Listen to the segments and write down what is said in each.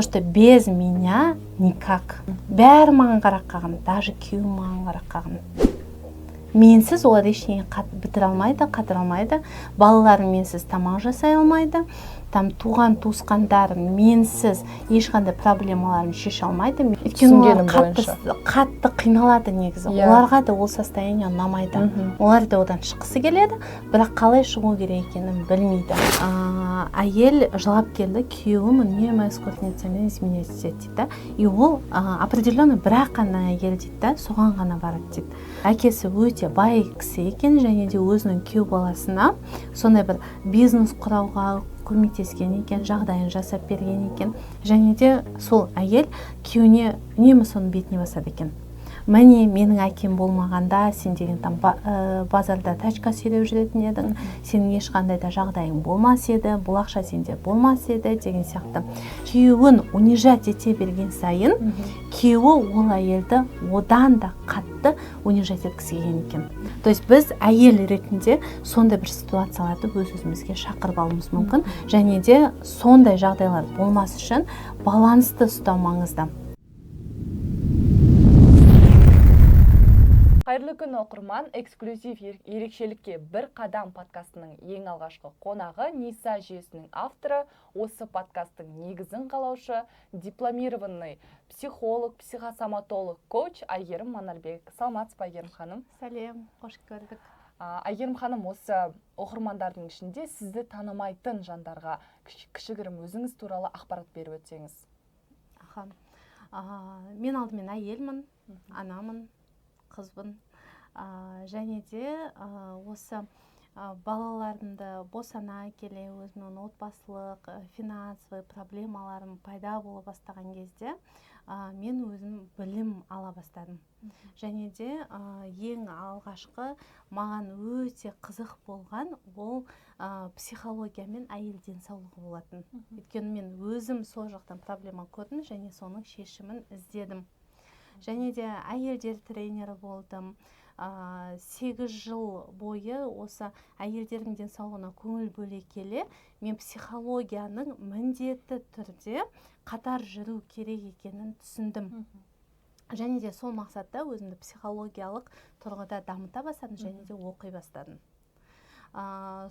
что без меня никак. Бәрі маған қарап қалған, даже күйеуім маған қарап қалған. Менсіз олар ештеңе бітіре алмайды, қатыра алмайды. Балаларым менсіз тамақ жасай алмайды. Там туған туысқандарым менсіз ешқандай проблемаларын шеше алмайды. Өйткені олар қатты қиналады негізі. Оларға да ол состояние ұнамайды. Олар да одан шыққысы келеді, бірақ қалай шығу керек екенін білмейді. Әйел жылап келді, күйеуім үнемі эскортницамен изменять етеді дейді. И ол определенно бірақ қана әйел дейді, соған ғана барады дейді. Әкесі өте бай кісі екен, және де өзінің күйеу баласына сондай бір бизнес құрауға көмектескен екен, жағдайын жасап берген екен. Және де сол әйел күйеуіне үнемі соның бетіне басады екен. Міне, менің әкем болмағанда, сен деген там базарда тачка сүйреп жүретін едің, сенің ешқандай да жағдайың болмас еді, бұл ақша сенде болмас еді деген сияқты. Күйеуін унижать ете берген сайын, күйеуі ол әйелді одан да қатты унижать еткісі келген екен. То есть біз әйел ретінде сондай бір ситуацияларды өз-өзімізге шақырып алуымыз мүмкін, және де сондай жағдайлар болмас үшін балансты ұстау маңызды. Қайырлы күн оқырман, эксклюзив ерекшелікке бір қадам подкастының ең алғашқы қонағы Ниса жүйесінің авторы, осы подкасттың негізін қалаушы, дипломированный психолог, психосоматолог, коуч Айгерім Манарбек. Саламатсыз ба, Айгерім ханым? Сәлем, қош көрдік. Айгерім ханым, осы оқырмандардың ішінде сізді танымайтын жандарға кішігірім өзіңіз туралы ақпарат беріп өтсеңіз. Мен алдымен әйелмін, анамын, қызбын, және де осы балаларымды босана келе өзімнің отбасылық, финансовый проблемаларым пайда бола бастаған кезде мен өзім білім ала бастадым. Және де ең алғашқы маған өте қызық болған ол психология мен әйел денсаулығы болатын. Өйткені мен өзім сол жақтан проблема көрдім және соның шешімін іздедім. Және де әйелдер тренері болдым. 8 жыл бойы осы әйелдердің денсаулығына көңіл бөле келе, мен психологияның міндетті түрде қатар жүру керек екенін түсіндім. Және де сол мақсатта өзімді психологиялық тұрғыда дамыта бастадым және де оқи бастадым.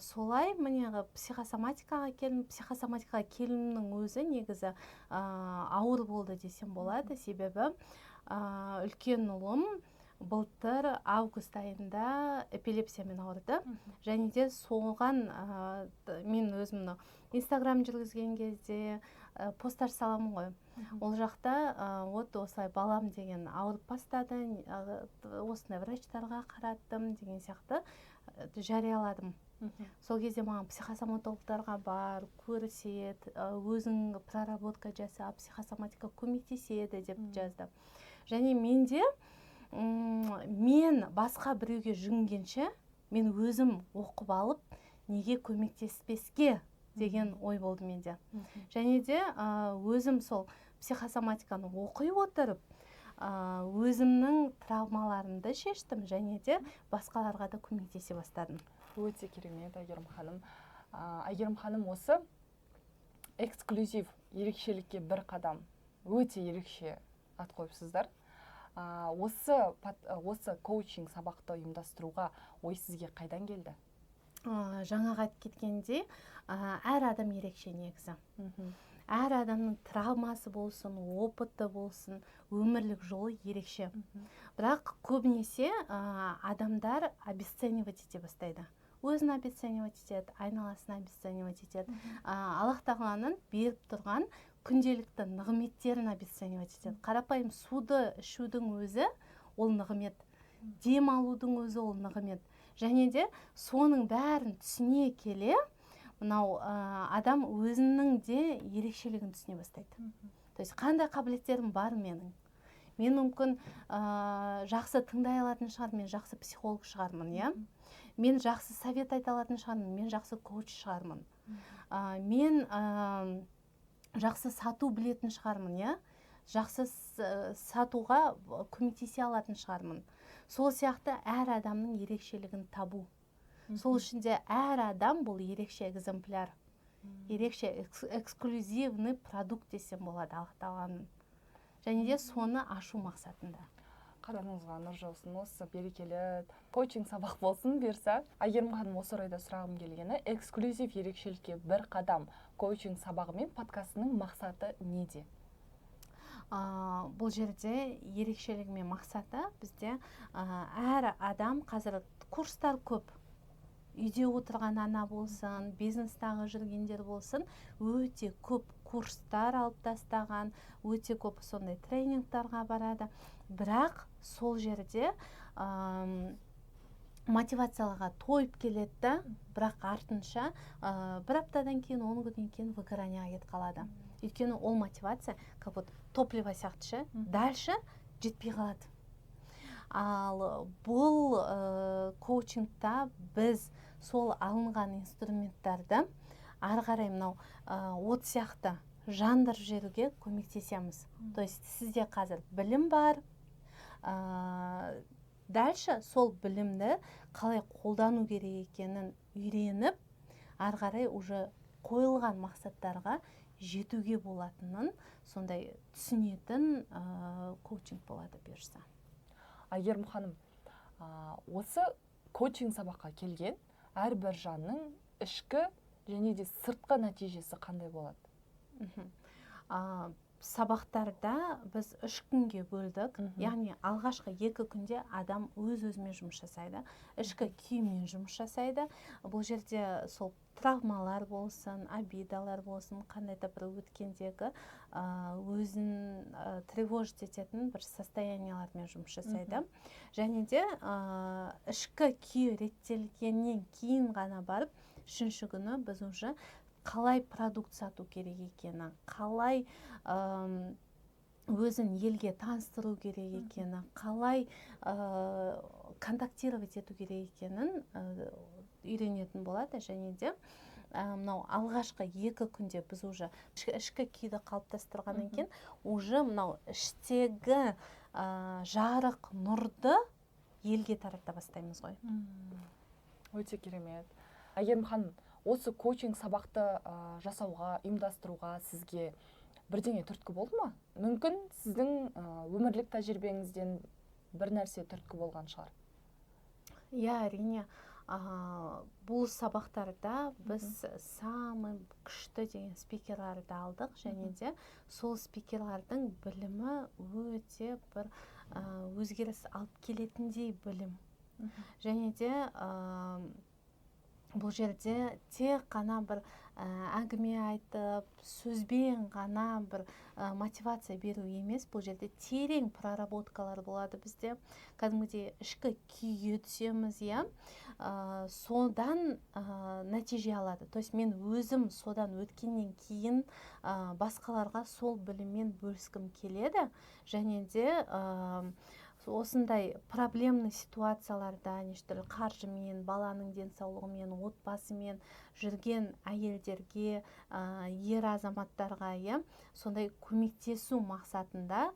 Солай міне психосоматикаға келдім. Психосоматикаға келуімнің өзі негізі ауыр болды десем болады, себебі үлкен ұлым былтыр август айында эпилепсиямен ауырды. Және де соған мен өзімнің Инстаграм жүргізген кезде посттар саламын ғой. Ол жақта осылай балам деген ауырып бастады, осындай врачтарға қараттым деген сияқты жарияладым. Сол кезде маған психосоматологтарға бар, көрсет, өзің проработка жаса, психосоматика көмектеседі деп жазды. Және менде мен басқа біреуге жүгінгенше, мен өзім оқып алып, неге көмектеспеске деген ой болды менде. Және де өзім сол психосоматиканы оқи отырып, өзімнің травмаларымды шештім және де басқаларға да көмектесе бастадым. Өте керемет, Айгерім ханым. Айгерім ханым, осы эксклюзив ерекшелікке бір қадам өте ерекше ат қойыпсыздар. Осы коучинг сабақты ұйымдастыруға ой сізге қайдан келді? Жаңағы айтып кеткендей, әр адам ерекше негізі. Әр адамның травмасы болсын, опыты болсын, өмірлік жолы ерекше. Бірақ көбінесе адамдар обесценивать ете бастайды. Өзін обесценивать етеді, айналасын обесценивать етеді. Аллах тағаланың беріп тұрған күнделікті нығметтерін обесценивать етеді. Қарапайым суды ішудің өзі ол нығмет, дем алудың өзі ол нығмет. Және де соның бәрін түсіне келе, мынау адам өзінің де ерекшелігін түсіне бастайды. То есть қандай қабілеттерім бар менің? Мен мүмкін жақсы тыңдай алатын шығармын, мен жақсы психолог шығармын, иә? Мен жақсы совет айта алатын шығармын, мен жақсы коуч шығармын. Мен жақсы сату білетін шығармын, иә? Жақсы сатуға көмектесе алатын шығармын. Сол сияқты әр адамның ерекшелігін табу. Сол үшін де әр адам бұл ерекше экземпляр. ерекше эксклюзивный продукт десем болады ақталғанын. Және де соны ашу мақсатында. Қадамыңызға нұр жаусын, осы берекелі коучинг сабақ болсын берса. Айгерім ханым, осы орайда сұрағым келгені, эксклюзив ерекшелікке бір қадам коучинг сабағы мен подкастының мақсаты неде? Бұл жерде ерекшелігі мен мақсаты бізде әр адам, қазір курстар көп. Үйде отырған ана болсын, бизнестағы жүргендер болсын, өте көп курстар алып тастаған, өте көп сондай тренингтарға барады. Бірақ сол жерде мотивацияларға тойып келеді, бірақ артынша бір аптадан кейін, 10 күннен кейін выгоранияға кетіп қалады. Өйткені ол мотивация как вот топливо сияқты, дальше жетпей қалады. Ал бұл коучингта біз сол алынған инструменттарды ары қарай мынау от сияқты жандырып жіберуге көмектесеміз. То есть сізде қазір білім бар, дальше сол білімді қалай қолдану керек екенін үйреніп, ары қарай уже қойылған мақсаттарға жетуге болатынын сондай түсінетін коучинг болады бұйырса. Айгерім ханым, осы коучинг сабаққа келген әрбір жанның ішкі және де сыртқы нәтижесі қандай болады? Сабақтарда біз 3 күнге бөлдік. Яғни алғашқы 2 күнде адам өз-өзімен жұмыс жасайды, ішкі күймен жұмыс жасайды. Бұл жерде сол травмалар болсын, обидалар болсын, қандай да бір өткендегі өзін тревожить ететін бір состояниялармен жұмыс жасайды. Және де ішкі күй реттелгеннен кейін ғана барып, 3-ші күні біз уже қалай продукт сату керек екені, қалай өзін елге таныстыру керек екені, қалай контактировать ету керек екенін үйренетін болады. Және де мынау алғашқы 2 күнде біз уже ішкі күйді қалыптастырғаннан кейін уже мынау іштегі жарық нұрды елге тарата бастаймыз ғой. Өте керемет. Айгерім ханым, осы коучинг сабақты жасауға, ұйымдастыруға сізге бірдеңе түрткі болды ма? Мүмкін сіздің өмірлік тәжірибеңізден бір нәрсе түрткі болған шығар. Иә, әрине. Бұл сабақтарда біз самый күшті деген спикерларды алдық, және де сол спикерлардың білімі өте бір өзгеріс алып келетіндей білім. Және де бұл жерде тек қана бір әңгіме айтып, сөзбен ғана бір мотивация беру емес, бұл жерде терең проработкалар болады бізде. Кәдімгідей ішкі күйге түсеміз, содан нәтиже алады. То есть мен өзім содан өткеннен кейін басқаларға сол біліммен бөліскім келеді. Және де осындай проблемный ситуацияларда, қаржымен, баланың денсаулығымен, отбасымен жүрген әйелдерге, ер азаматтарға, сондай көмектесу мақсатында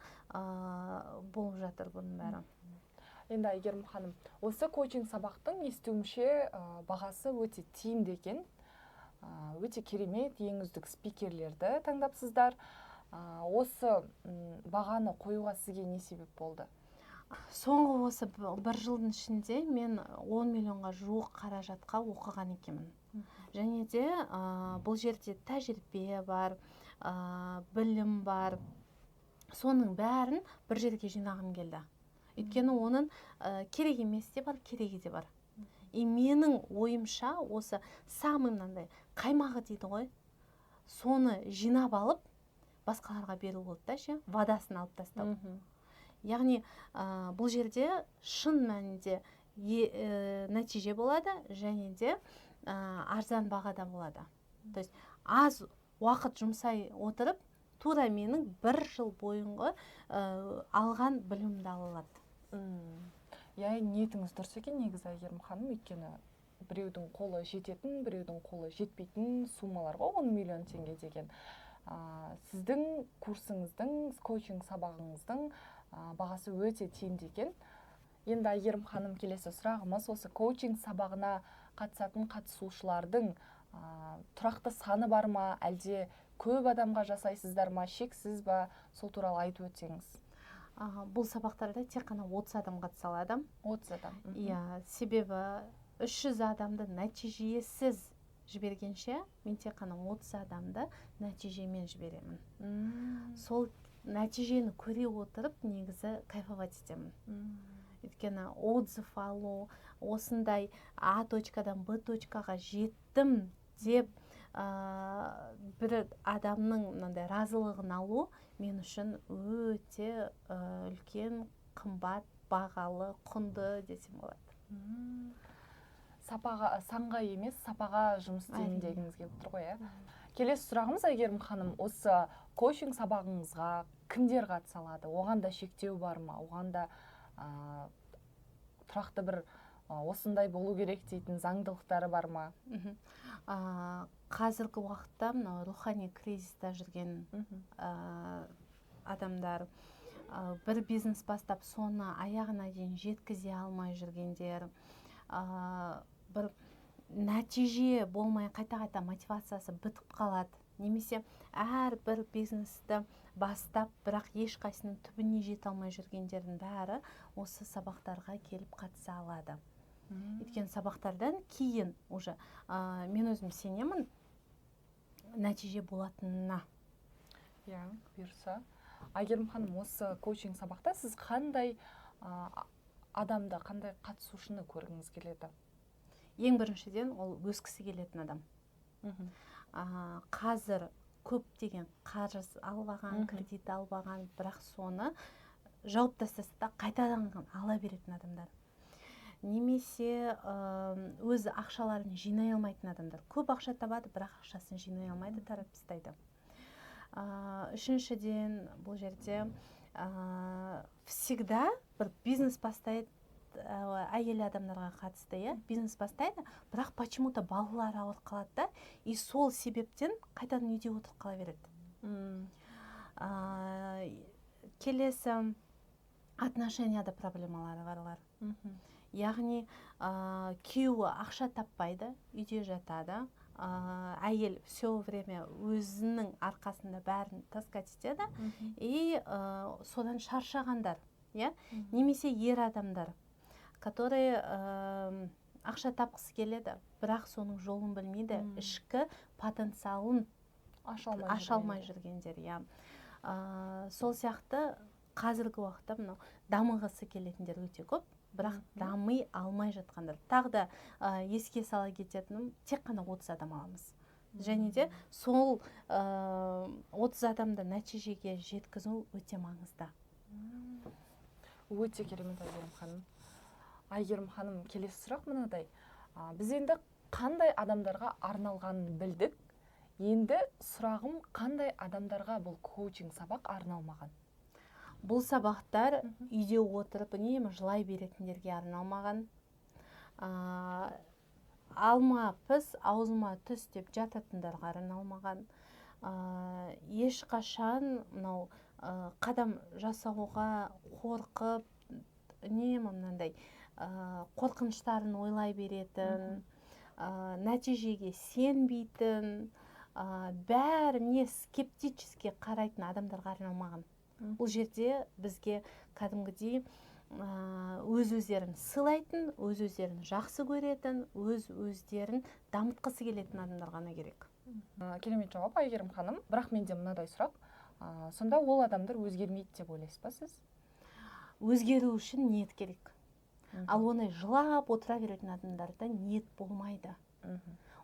болып жатыр бұның бәрі. Енді Айгерім ханым, осы коучинг сабақтың естуімше бағасы өте тиімді екен. Өте керемет, ең үздік спикерлерді таңдапсыздар. Осы бағаны қоюға сізге не себеп болды? Соңғы осы бір жылдың ішінде мен 10 миллионға жуық қаражатқа оқыған екенмін. Және де бұл жерде тәжірибе бар, білім бар. Соның бәрін бір жерге жинағым келді. Өйткені оның керек емес те бар, керегі де бар. Менің ойымша осы самый мынандай қаймағы дейді ғой, соны жинап алып, басқаларға беру болды да, водасын алып тастау. Яғни бұл жерде шын мәнінде нәтиже болады, және де арзан бағада болады. То есть аз уақыт жұмсай отырып, тура менің 1 жыл бойынғы алған білімді алады. Ниетіңіз дұрыс екен негізі, Айгерім ханым, өйткені біреудің қолы жететін, біреудің қолы жетпейтін суммалар ғой, 10 миллион теңге деген. Сіздің курсыңыздың, коучинг сабағыңыздың бағасы өте тиімді екен. Енді Айгерім ханым, келесі сұрағымыз осы коучинг сабағына қатысатын қатысушылардың тұрақты саны бар ма, әлде көп адамға жасайсыздар ма, шексіз ба, сол туралы айтып өтсеңіз. Бұл сабақтарда тек қана 30 адам қатыса алады. 30 адам. Иә, себебі 300 адамды нәтижесіз жібергенше, мен тек қана 30 адамды нәтижемен жіберемін. Сол нәтижені көре отырып, негізі кайфовать етемін. Өйткені отзыв алу, осындай А точкадан Б точкаға жеттім деп бір адамның мынандай разылығын алу мен үшін өте үлкен, қымбат, бағалы, құнды десем болады. Санға емес, сапаға жұмыс істеймін дегіңіз келіп тұр ғой, Келесі сұрағымыз, Әйгерім ханым, осы коучинг сабағыңызға кімдер қатыса алады? Оған да шектеу бар ма? Оған да тұрақты бір осындай болу керек дейтін заңдылықтары бар ма? Қазіргі уақытта рухани кризиста жүрген адамдар, бір бизнес бастап соны аяғына дейін жеткізе алмай жүргендер, бір нәтиже болмай қайта-қайта мотивациясы бітіп қалады. Немесе әр бір бизнесті бастап, бірақ ешқайсының түбіне жете алмай жүргендердің бәрі осы сабақтарға келіп қатыса алады. Өйткені сабақтардан кейін уже мен өзім сенемін нәтиже болатынына. Бұйырса. Әйгерім ханым, осы коучинг сабақта сіз қандай адамды, қандай қатысушыны көргіңіз келеді? Ең біріншіден ол өскісі келетін адам. Қазір көптеген қарыз албаған, кредит албаған, бірақ соны жауып тастаса да қайтадан ала беретін адамдар. Немесе өз ақшаларын жинай алмайтын адамдар. Көп ақша табады, бірақ ақшасын жинай алмайды, таратып тастайды. Үшіншіден, бұл жерде всегда бір бизнес бастайды, әйел адамдарға қатысты, бизнес бастайды, бірақ почему-то балалары ауырып қалады да, и сол себептен қайтадан үйде отырып қала береді. Келесі отношенияда проблемалары барлар. Яғни күйеуі ақша таппайды, үйде жатады, әйел все время өзінің арқасында бәрін таскать етеді, и содан шаршағандар. Немесе ер адамдар, которые ақша тапқысы келеді, бірақ соның жолын білмейді, ішкі потенциалын аша алмай жүргендер. Сол сияқты қазіргі уақытта дамығысы келетіндер өте көп, бірақ дамый алмай жатқандар. Тағы да еске сала кететінім, тек қана 30 адам аламыз. Және де сол 30 адамды нәтижеге жеткізу өте маңызды. Өте керемет, Әйгерім ханым. Әйгерім ханым, келесі сұрақ мынадай. Біз енді қандай адамдарға арналғанын білдік. Енді сұрағым, қандай адамдарға бұл коучинг сабақ арналмаған? Бұл сабақтар үйде отырып үнемі жылай беретіндерге арналмаған. Алма піс, аузыма түс деп жататындарға арналмаған. Ешқашан қадам жасауға қорқып, үнемі мынандай қорқыныштарын ойлай беретін, нәтижеге сенбейтін, бәріне скептически қарайтын адамдарға арналмаған. Бұл жерде бізге кәдімгідей өз-өздерін сыйлайтын, өз-өздерін жақсы көретін, өз-өздерін дамытқысы келетін адамдар ғана керек. Керемет жауап, Әйгерім ханым. Бірақ менде мынадай сұрақ. Сонда ол адамдар өзгермейді деп ойлайсыз ба сіз? Өзгеру үшін ниет керек. Ал оны жылап отыра беретін адамдарда ниет болмайды.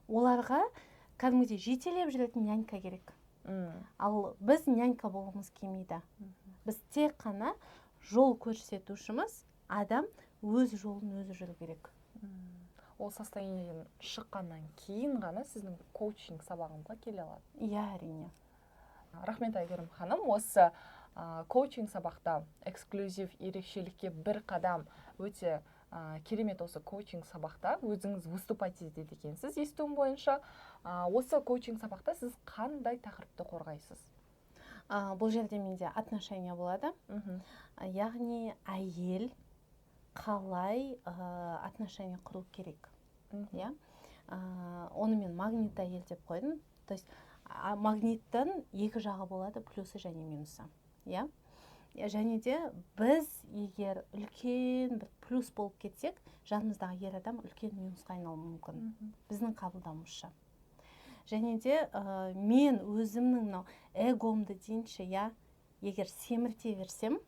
Оларға кәдімгідей жетелеп жүретін нянька керек. Ал біз нянька болғымыз келмейді. Біз тек қана жол көрсетушіміз, адам өз жолын өзі жүру керек. Ол состояниеден шыққаннан кейін ғана сіздің коучинг сабағыңызға келе алады. Иә, әрине. Рахмет, Әйгерім ханым. Осы коучинг сабақта эксклюзив ерекшелікке бір қадам өте керемет. Осы коучинг сабақта өзіңіз выступать етеді екенсіз, естуім бойынша. Осы коучинг сабақта сіз қандай тақырыпты қорғайсыз? Бұл жерде менде отношения болады. Яғни әйел қалай отношения құру керек. оны мен магнит әйел деп қойдым. То есть магниттің екі жағы болады, плюсы және минусы. Иә. Және де біз егер үлкен бір плюс болып кетсек, жанымыздағы ер адам үлкен минусқа айналуы мүмкін. Біздің қабылдауымызша. Және де мен өзімнің эгомды дейінші, иә, егер семірте берсем,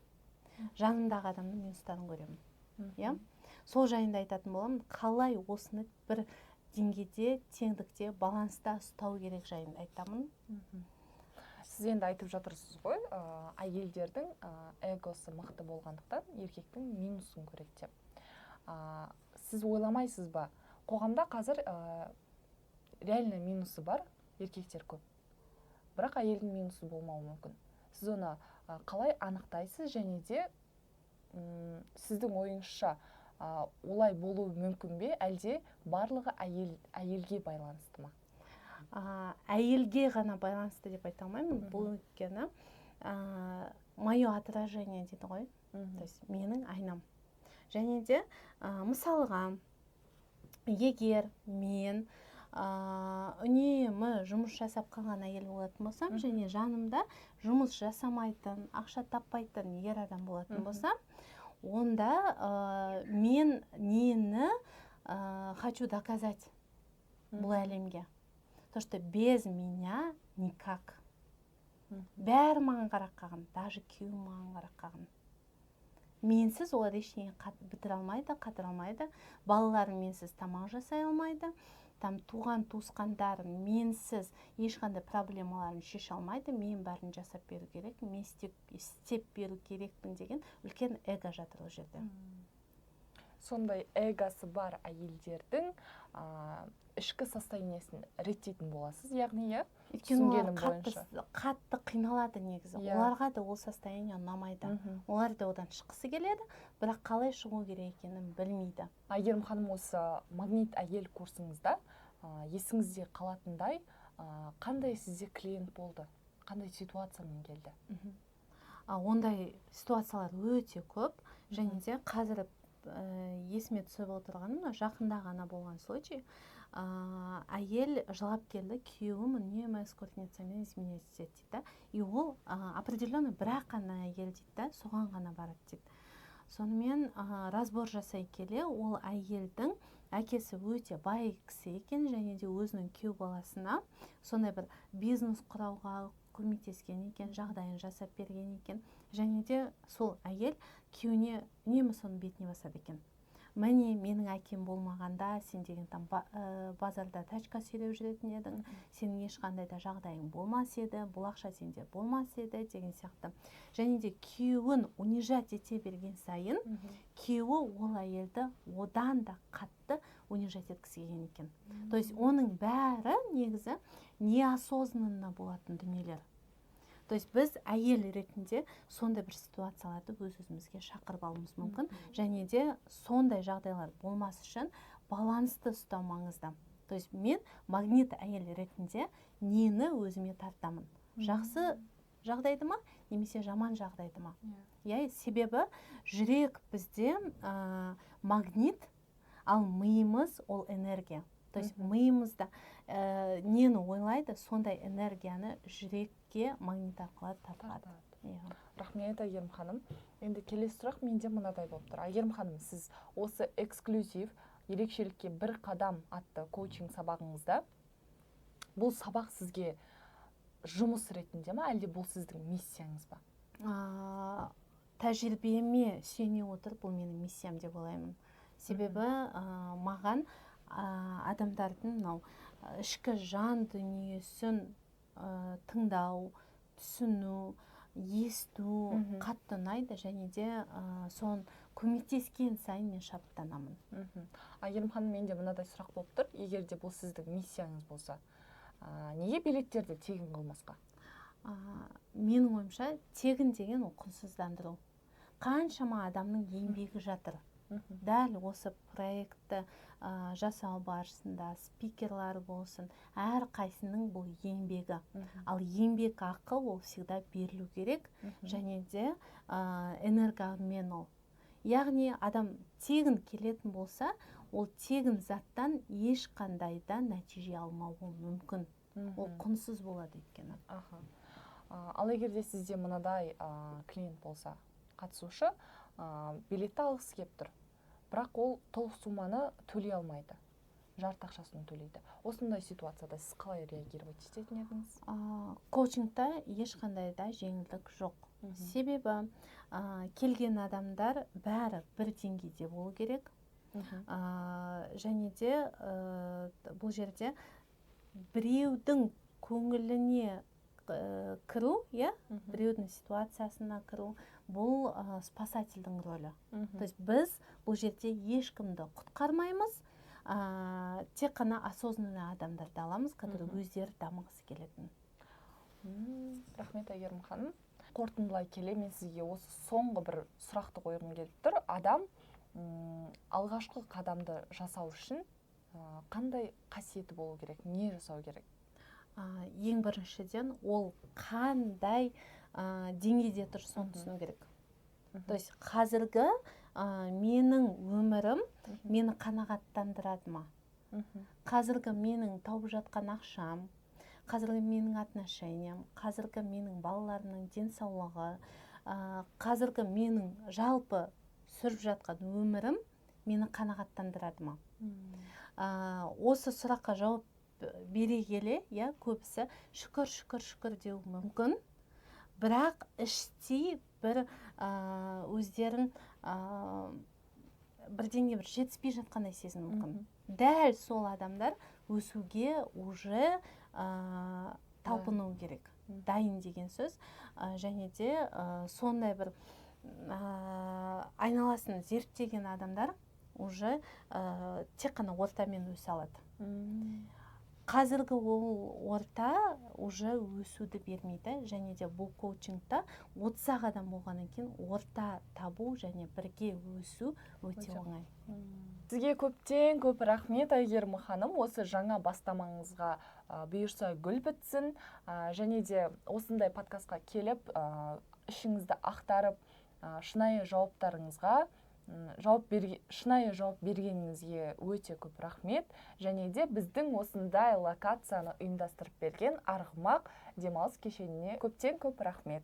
жанымдағы адамның минустарын көремін. Иә? Сол жайында айтатын боламын, қалай осыны бір деңгейде, теңдікте, баланста ұстау керек жайында айтамын. Сіз енді айтып жатырсыз ғой, әйелдердің эгосы мықты болғандықтан еркектің минусын көреді деп. Сіз ойламайсыз ба? Қоғамда қазір реально минусы бар, еркектер көп. Бірақ әйелдің минусы болмауы мүмкін. Сіз оны қалай анықтайсыз, және де сіздің ойыңызша олай болуы мүмкін бе, әлде барлығы әйелге байланысты ма? Әйелге ғана байланысты деп айта алмаймын. Бұл өйткені мое отражение дейді ғой. То есть менің айнам. Және де мысалға, егер мен үнемі жұмыс жасап қалған әйел болатын болсам, және жанымда жұмыс жасамайтын, ақша таппайтын ер адам болатын болсам, онда мен нені хочу доказать бұл әлемге. То, что без меня никак. Бәрі маған қарап қалған, даже күйеуім маған қарап қалған. Менсіз олар ештеңе бітіре алмайды, қатыра алмайды. Балаларым менсіз тамақ жасай алмайды. Туған туысқандарым менсіз ешқандай проблемаларын шеше алмайды. Мен бәрін жасап беру керек, мен істеп беру керекпін деген үлкен эго жатыр ол жерде. Сондай эгосы бар әйелдердің ішкі состояниесін реттейтін боласыз, яғни, түсінгенім бойынша. Қатты қиналады негізі. Оларға да ол состояние ұнамайды. Олар да одан шыққысы келеді, бірақ қалай шығу керек екенін білмейді. Айгерім ханым, осы магнит әйел курсыңызда есіңізде қалатындай қандай сізде клиент болды? Қандай ситуациямен келді? Ондай ситуациялар өте көп, және де қазір есіме түсіп отырғаным, жақында ғана болған случай. Әйел жылап келді, күйеуім үнемі эскортницамен изменять етеді дейді. И ол определенный бірақ қана әйел дейді, соған ғана барады дейді. Сонымен разбор жасай келе, ол әйелдің әкесі өте бай кісі екен, және де өзінің күйеу баласына сондай бір бизнес құрауға көмектескен екен, жағдайын жасап берген екен. Және де сол әйел күйеуіне үнемі соның бетіне басады екен. Міне, менің әкем болмағанда, сен деген базарда тачка сүйреп жүретін едің, сенің ешқандай да жағдайың болмас еді, бұл ақша сенде болмас еді, деген сияқты. Және де күйеуін унижать ете берген сайын, күйеуі ол әйелді одан да қатты унижать еткісі келген екен. То есть оның бәрі негізі неосознанно болатын дүниелер. То есть біз әйел ретінде сондай бір ситуацияларды өз-өзімізге шақырып алуымыз мүмкін. Және де сондай жағдайлар болмас үшін балансты ұстау маңызды. То есть мен магнит әйел ретінде нені өзіме тартамын? Жақсы жағдайды ма, немесе жаман жағдайды ма? Себебі жүрек бізде магнит, ал миымыз ол энергия. То есть миымызда нені ойлайды, сондай энергияны жүрекке магнит арқылы тартады. Рахмет, Айгерім ханым. Енді келесі сұрақ менде мынадай болып тұр. Айгерім ханым, сіз осы эксклюзив ерекшелікке бір қадам атты коучинг сабағыңызда, бұл сабақ сізге жұмыс ретінде ма, әлде бұл сіздің миссияңыз ба? Тәжірибеме сүйене отырып, бұл менің миссиям деп ойлаймын. Себебі маған адамдардың ішкі жан дүниесін тыңдау, түсіну, есту қатты ұнайды, және де соны көмектескен сайын мен шабыттанамын. Айгерім ханым, менде мынадай сұрақ болып тұр. Егер де бұл сіздің миссияңыз болса, неге билеттерді тегін қылмасқа? Менің ойымша, тегін деген ол құнсыздандыру. Қаншама адамның еңбегі жатыр. Дәл осы проектті жасау барысында спикерлар болсын, әр қайсының бұл еңбегі. Ал еңбек ақы ол всегда берілу керек, және де энергообмен ол. яғни адам тегін келетін болса, ол тегін заттан ешқандай да нәтиже алмауы мүмкін. Ол құнсыз болады өйткені. Ал егер де сізде мынадай клиент болса, қатысушы билетті алғысы келіп тұр, бірақ ол толық сумманы төлей алмайды, жарты ақшасын төлейді. Осындай ситуацияда сіз қалай реагировать ететін едіңіз? Коучингта ешқандай да жеңілдік жоқ. Себебі келген адамдар бәрі бір деңгейде болу керек. Және де бұл жерде біреудің көңіліне кіру, біреудің ситуациясына кіру, бұл спасательдің рөлі. То есть біз бұл жерде ешкімді құтқармаймыз, тек қана осознанный адамдарды аламыз, которые өздері дамығысы келетін. Рахмет, Әйгерім ханым. Қорытындылай келе, мен сізге осы соңғы бір сұрақты қойғым келіп тұр. Адам алғашқы қадамды жасау үшін қандай қасиеті болу керек, не жасау керек? Ең біріншіден ол қандай деңгейде тұр, соны түсіну керек. То есть қазіргі менің өмірім мені қанағаттандырады ма? Қазіргі менің тауып жатқан ақшам, қазіргі менің отношениям, қазіргі менің балаларымның денсаулығы, қазіргі менің жалпы сүріп жатқан өмірім мені қанағаттандырады ма? Осы сұраққа жауап бере келе, көбісі шүкір деу мүмкін, бірақ іштей бір өздерін бірдеңе бір жетіспей жатқандай сезіну мүмкін. Дәл сол адамдар өсуге уже талпыну керек. Дайын деген сөз. Және де сондай бір айналасын зерттеген адамдар уже тек қана ортамен өсе алады. Қазіргі ол орта уже өсуді бермейді, және де бұл коучингта 30 адам болғаннан кейін орта табу және бірге өсу өте оңай. Сізге көптен көп рахмет, Әйгерім ханым. Осы жаңа бастамаңызға бұйырса гүл бітсін, және де осындай подкастқа келіп, ішіңізді ақтарып, шынайы жауаптарыңызға шынайы жауап бергеніңізге өте көп рахмет. Және де біздің осындай локацияны ұйымдастырып берген Арғымақ демалыс кешеніне көптен көп рахмет.